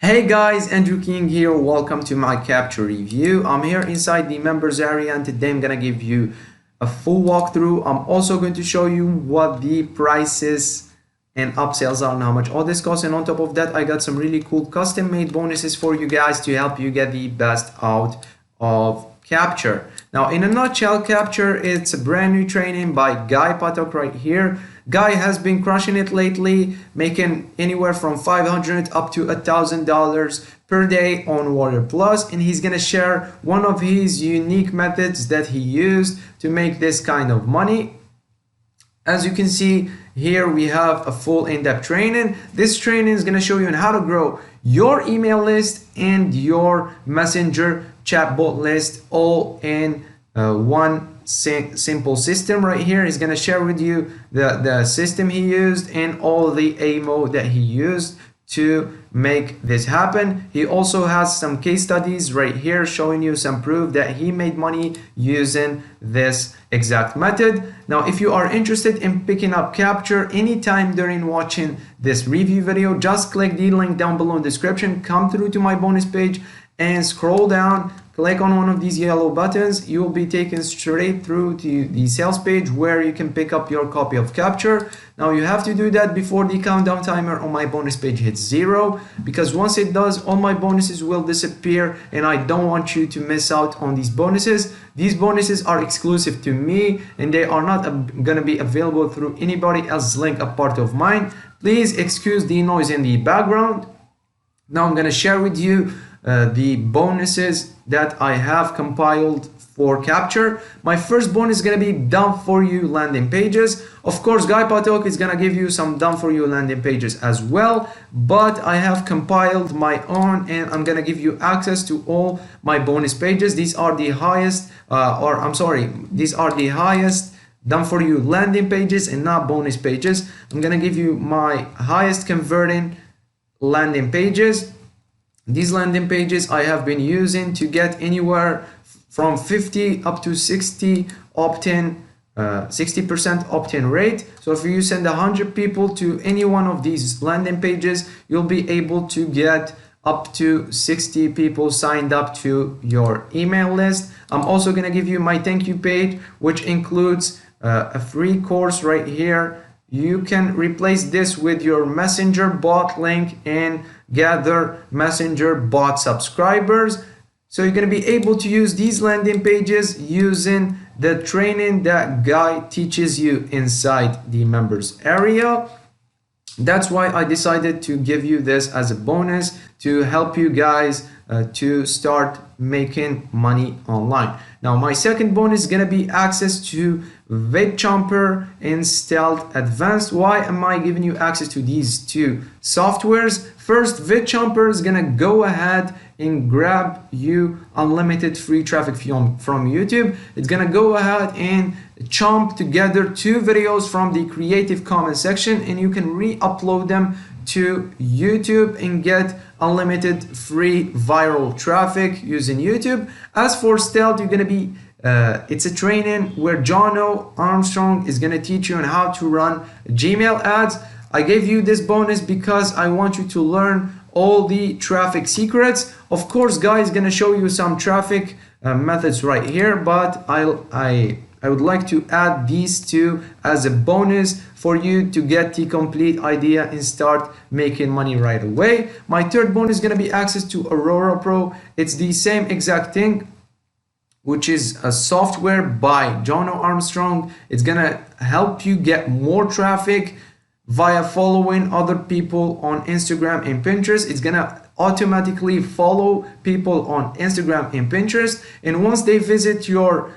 Hey guys, Andrew King here. Welcome to my capture review. I'm here inside the members area and today I'm gonna give you a full walkthrough. I'm also going to show you what the prices and upsells are and how much all this costs, and on top of that I got some really cool custom made bonuses for you guys to help you get the best out of capture. Now in a nutshell, capture, it's a brand new training by Guy Patok right here. Guy has been crushing it lately, making anywhere from $500 up to $1,000 per day on Warrior Plus, and he's gonna share one of his unique methods that he used to make this kind of money. As you can see here, we have a full in-depth training. This training is gonna show you on how to grow your email list and your messenger chatbot list all in one simple system right here. He's going to share with you the system he used and all the ammo that he used to make this happen. He also has some case studies right here showing you some proof that he made money using this exact method. Now if you are interested in picking up capture anytime during watching this review video, just click the link down below in the description, come through to my bonus page and scroll down, click on one of these yellow buttons. You will be taken straight through to the sales page where you can pick up your copy of capture. Now you have to do that before the countdown timer on my bonus page hits 0, because once it does, all my bonuses will disappear and I don't want you to miss out on these bonuses. These bonuses are exclusive to me and they are not gonna be available through anybody else's link a part of mine. Please excuse the noise in the background. Now I'm gonna share with you the bonuses that I have compiled for capture. My first bonus is going to be done for you landing pages. Of course, Guy Patok is going to give you some done for you landing pages as well, but I have compiled my own and I'm going to give you access to all my bonus pages. These are the highest these are the highest done for you landing pages and not bonus pages. I'm going to give you my highest converting landing pages. These landing pages I have been using to get anywhere from 50 up to 60 opt-in, 60% opt-in rate. So if you send 100 people to any one of these landing pages, you'll be able to get up to 60 people signed up to your email list. I'm also going to give you my thank you page, which includes a free course right here. You can replace this with your messenger bot link and gather messenger bot subscribers. So you're going to be able to use these landing pages using the training that Guy teaches you inside the members area. That's why I decided to give you this as a bonus to help you guys to start making money online. Now my second bonus is going to be access to VidChomper and Stealth Advanced. Why am I giving you access to these two softwares? First, VidChomper is going to go ahead and grab you unlimited free traffic from YouTube. It's going to go ahead and chomp together two videos from the Creative Commons section and you can re-upload them to YouTube and get unlimited free viral traffic using YouTube. As for Stealth, you're going to be it's a training where Jono Armstrong is going to teach you on how to run Gmail ads. I gave you this bonus because I want you to learn all the traffic secrets. Of course, Guy is going to show you some traffic methods right here, but I would like to add these two as a bonus for you to get the complete idea and start making money right away. My third bonus is going to be access to Aurora Pro. It's the same exact thing, which is a software by Jono Armstrong. It's going to help you get more traffic via following other people on Instagram and Pinterest. It's going to automatically follow people on Instagram and Pinterest. And once they visit your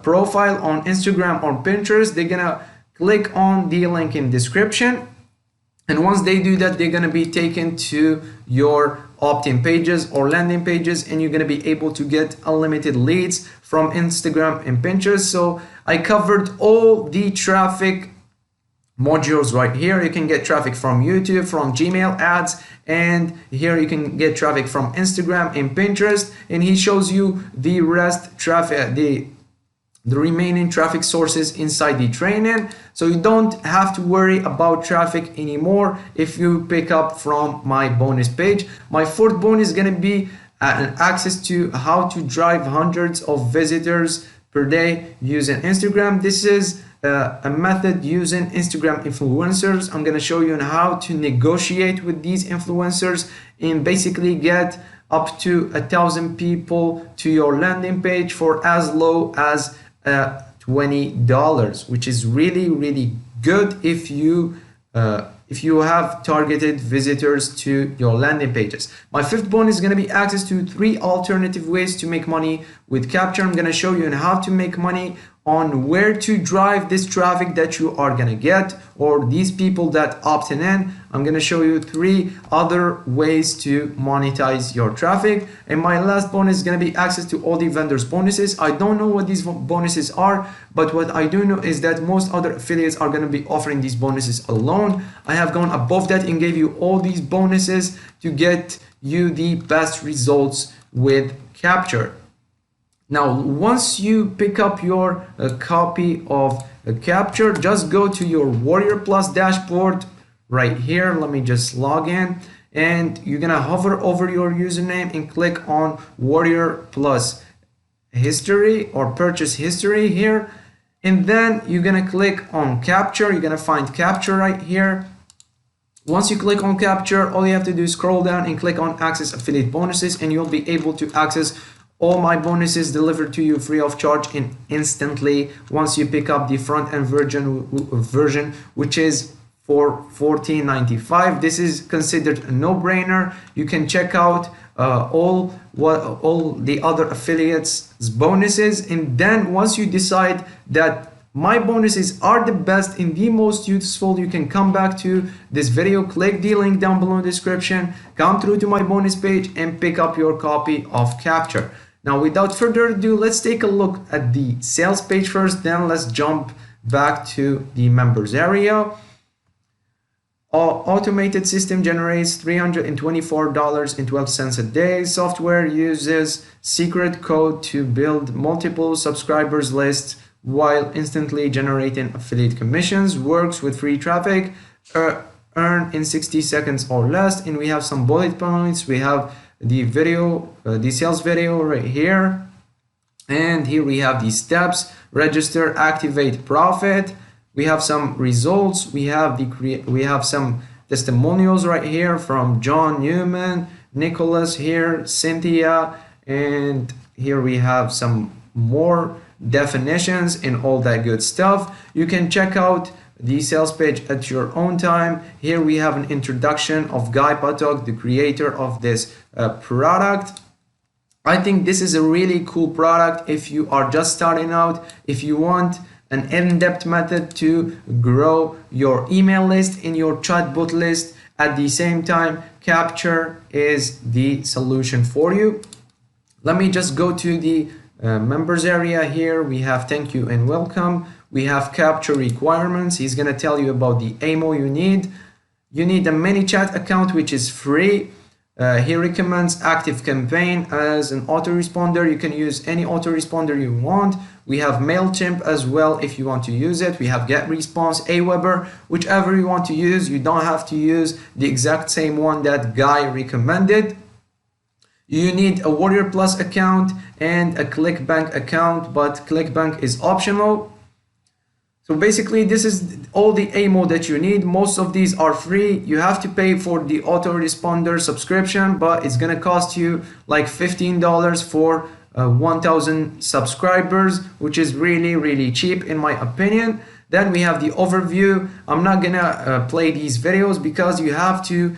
profile on Instagram or Pinterest, they're gonna click on the link in description, and once they do that, they're gonna be taken to your opt-in pages or landing pages, and you're gonna be able to get unlimited leads from Instagram and Pinterest. So I covered all the traffic modules right here. You can get traffic from YouTube, from Gmail ads, and here you can get traffic from Instagram and Pinterest, and he shows you the rest traffic, the remaining traffic sources inside the training, so you don't have to worry about traffic anymore if you pick up from my bonus page. My fourth bonus is going to be access to how to drive hundreds of visitors per day using Instagram. This is a method using Instagram influencers. I'm going to show you on how to negotiate with these influencers and basically get up to 1,000 people to your landing page for as low as $20, which is really good if you have targeted visitors to your landing pages. My fifth bonus is going to be access to 3 alternative ways to make money with Capture. I'm going to show you on how to make money, on where to drive this traffic that you are going to get, or these people that opted in. I'm going to show you 3 other ways to monetize your traffic. And my last bonus is going to be access to all the vendors bonuses. I don't know what these bonuses are, but what I do know is that most other affiliates are going to be offering these bonuses alone. I have gone above that and gave you all these bonuses to get you the best results with Capture. Now, once you pick up your copy of Capture, just go to your Warrior Plus dashboard right here. Let me just log in, and you're gonna hover over your username and click on Warrior Plus history or purchase history here, and then you're gonna click on Capture. You're gonna find Capture right here. Once you click on Capture, all you have to do is scroll down and click on Access Affiliate Bonuses, and you'll be able to access all my bonuses delivered to you free of charge and instantly once you pick up the front end version, which is for $14.95. This is considered a no-brainer. You can check out all the other affiliates' bonuses, and then once you decide that my bonuses are the best and the most useful, you can come back to this video, click the link down below in the description, come through to my bonus page and pick up your copy of Capture. Now, without further ado, let's take a look at the sales page first, then let's jump back to the members area. Our automated system generates $324.12 a day. Software uses secret code to build multiple subscribers lists while instantly generating affiliate commissions. Works with free traffic, earn in 60 seconds or less. And we have some bullet points. We have the video, the sales video right here, and here we have the steps: register, activate, profit. We have some results. We have some testimonials right here from John Newman, Nicholas here, Cynthia, and here we have some more definitions and all that good stuff. You can check out the sales page at your own time. Here we have an introduction of Guy Patok, the creator of this product. I think this is a really cool product if you are just starting out, if you want an in-depth method to grow your email list and your chatbot list at the same time. Capture is the solution for you. Let me just go to the members area here. We have thank you and welcome. We have Capture requirements. He's going to tell you about the AMO you need. You need a ManyChat account, which is free. He recommends Active Campaign as an autoresponder. You can use any autoresponder you want. We have MailChimp as well if you want to use it. We have GetResponse, Aweber, whichever you want to use. You don't have to use the exact same one that Guy recommended. You need a Warrior Plus account and a ClickBank account, but ClickBank is optional. So basically, this is all the AMO that you need. Most of these are free. You have to pay for the autoresponder subscription, but it's gonna cost you like $15 for 1,000 subscribers, which is really cheap in my opinion. Then we have the overview. I'm not gonna play these videos because you have to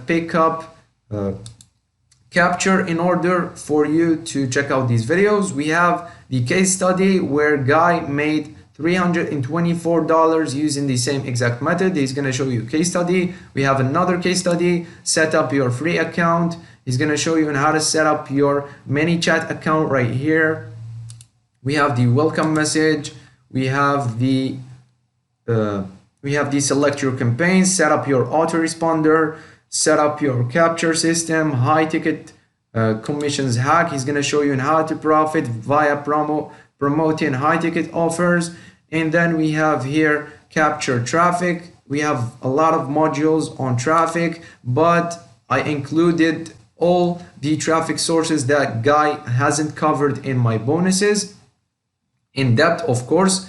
pick up Capture in order for you to check out these videos. We have the case study where Guy made $324 using the same exact method. He's going to show you a case study. We have another case study, set up your free account. He's going to show you on how to set up your ManyChat account right here. We have the welcome message. We have the select your campaigns, set up your autoresponder, set up your capture system, high ticket commissions hack. He's going to show you on how to profit via promo promoting high ticket offers. And then we have here capture traffic. We have a lot of modules on traffic, but I included all the traffic sources that Guy hasn't covered in my bonuses in depth, of course.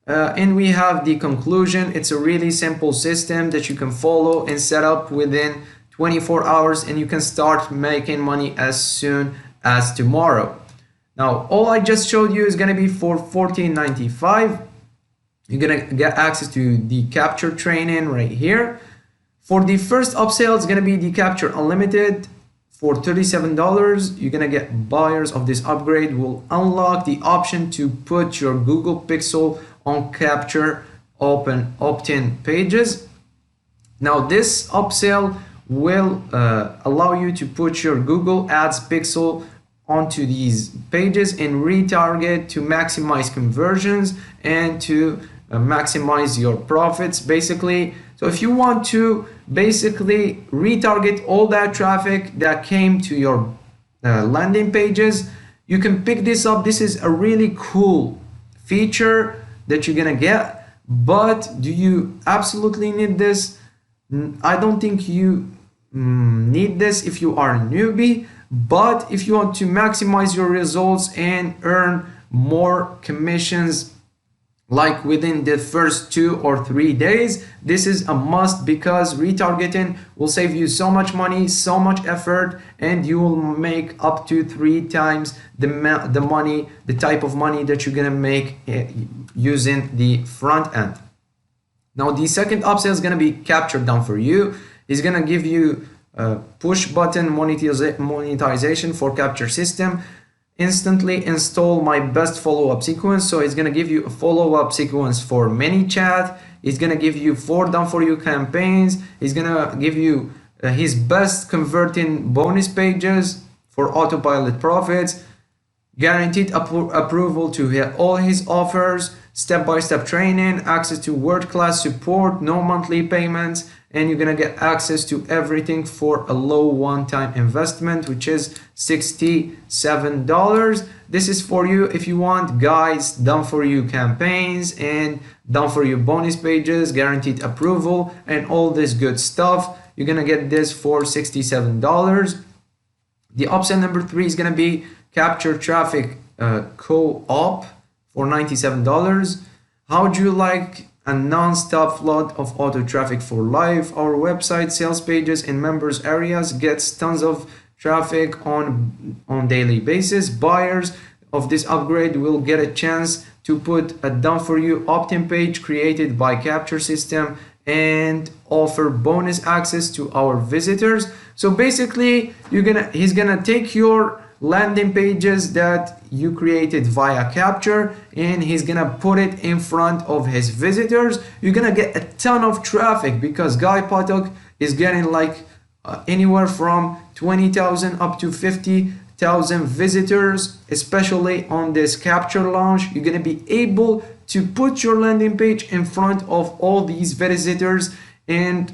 And we have the conclusion. It's a really simple system that you can follow and set up within 24 hours, and you can start making money as soon as tomorrow. Now, all I just showed you is going to be for $14.95. You're going to get access to the capture training right here. For the first upsell, it's going to be the capture unlimited for $37. You're going to get buyers of this upgrade will unlock the option to put your Google Pixel on capture opt-in pages. Now, this upsell will allow you to put your Google Ads Pixel onto these pages and retarget to maximize conversions and to maximize your profits, basically. So if you want to basically retarget all that traffic that came to your landing pages, you can pick this up. This is a really cool feature that you're gonna get, but do you absolutely need this? I don't think you need this if you are a newbie, but if you want to maximize your results and earn more commissions like within the first 2 or 3 days, this is a must, because retargeting will save you so much money, so much effort, and you will make up to 3 times the money, the type of money that you're gonna make using the front end. Now, the second upsell is gonna be captured down for you. It's gonna give you push button monetization for capture system. Instantly install my best follow-up sequence. So it's gonna give you a follow-up sequence for ManyChat. It's gonna give you 4 done for you campaigns. It's gonna give you his best converting bonus pages for autopilot profits, guaranteed approval to hit all his offers, step-by-step training, access to world-class support, no monthly payments, and you're gonna get access to everything for a low one-time investment, which is $67. This is for you if you want Guys done for you campaigns and done for you bonus pages, guaranteed approval, and all this good stuff. You're gonna get this for $67. The option number 3 is gonna be capture traffic co-op for $97. How would you like a non-stop flood of auto traffic for life? Our website, sales pages, and members areas gets tons of traffic on daily basis. Buyers of this upgrade will get a chance to put a done for you opt-in page created by capture system and offer bonus access to our visitors. So basically, he's gonna take your landing pages that you created via capture and he's gonna put it in front of his visitors. You're gonna get a ton of traffic because Guy Potok is getting like anywhere from 20,000 up to 50,000 visitors, especially on this capture launch. You're gonna be able to put your landing page in front of all these visitors and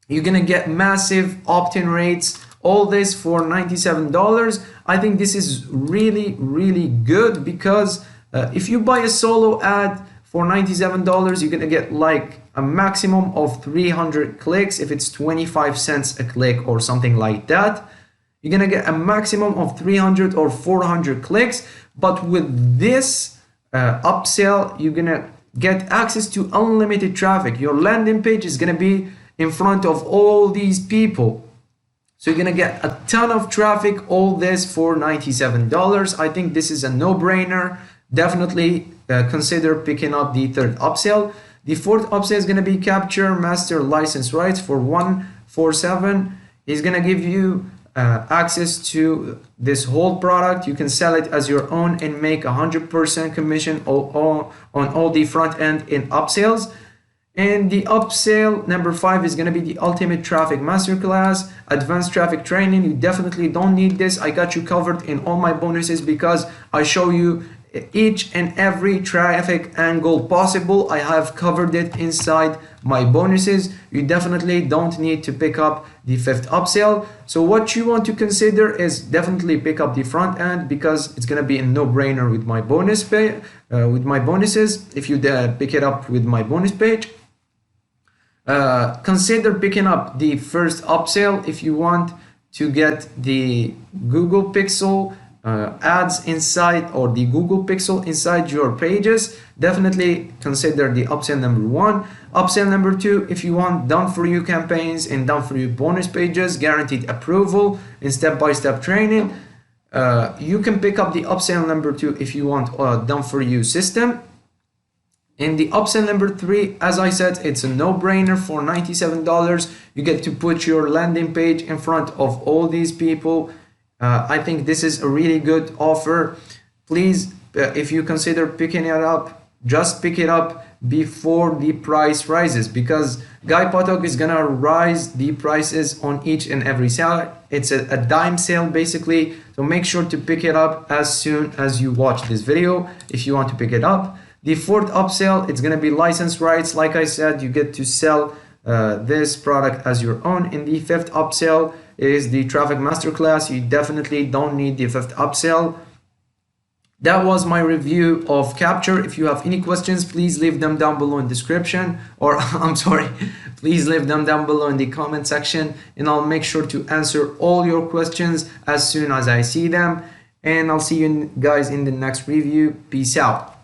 you're gonna get massive opt-in rates. All this for $97. I think this is really, really good because if you buy a solo ad for $97, you're gonna get like a maximum of 300 clicks if it's 25 cents a click or something like that. You're gonna get a maximum of 300 or 400 clicks, but with this upsell, you're gonna get access to unlimited traffic. Your landing page is gonna be in front of all these people. So you're gonna get a ton of traffic, all this for $97. I think this is a no-brainer. Definitely consider picking up the third upsell. The fourth upsell is gonna be capture master license rights for $147. It's gonna give you access to this whole product. You can sell it as your own and make 100% commission on all the front end in upsells. And the upsell number 5 is going to be the ultimate traffic masterclass, advanced traffic training. You definitely don't need this. I got you covered in all my bonuses because I show you each and every traffic angle possible. I have covered it inside my bonuses. You definitely don't need to pick up the fifth upsell. So what you want to consider is definitely pick up the front end, because it's gonna be a no-brainer with my bonus pay, with my bonuses. If you pick it up with my bonus page, consider picking up the first upsell if you want to get the Google Pixel ads inside, or the Google Pixel inside your pages. Definitely consider the upsell number 1. Upsell number 2, if you want done for you campaigns and done for you bonus pages, guaranteed approval and step-by-step training, you can pick up the upsell number 2 if you want done for you system. And the upsell number 3, as I said, it's a no-brainer. For $97 you get to put your landing page in front of all these people. I think this is a really good offer. Please, if you consider picking it up, just pick it up before the price rises, because Guy Potok is gonna rise the prices on each and every sale. It's a dime sale basically, so make sure to pick it up as soon as you watch this video if you want to pick it up. The fourth upsell, it's gonna be license rights. Like I said, you get to sell this product as your own. And the fifth upsell is the traffic masterclass. You definitely don't need the fifth upsell. That was my review of Capture. If you have any questions, please leave them down below in description, or I'm sorry, please leave them down below in the comment section, and I'll make sure to answer all your questions as soon as I see them. And I'll see you guys in the next review. Peace out.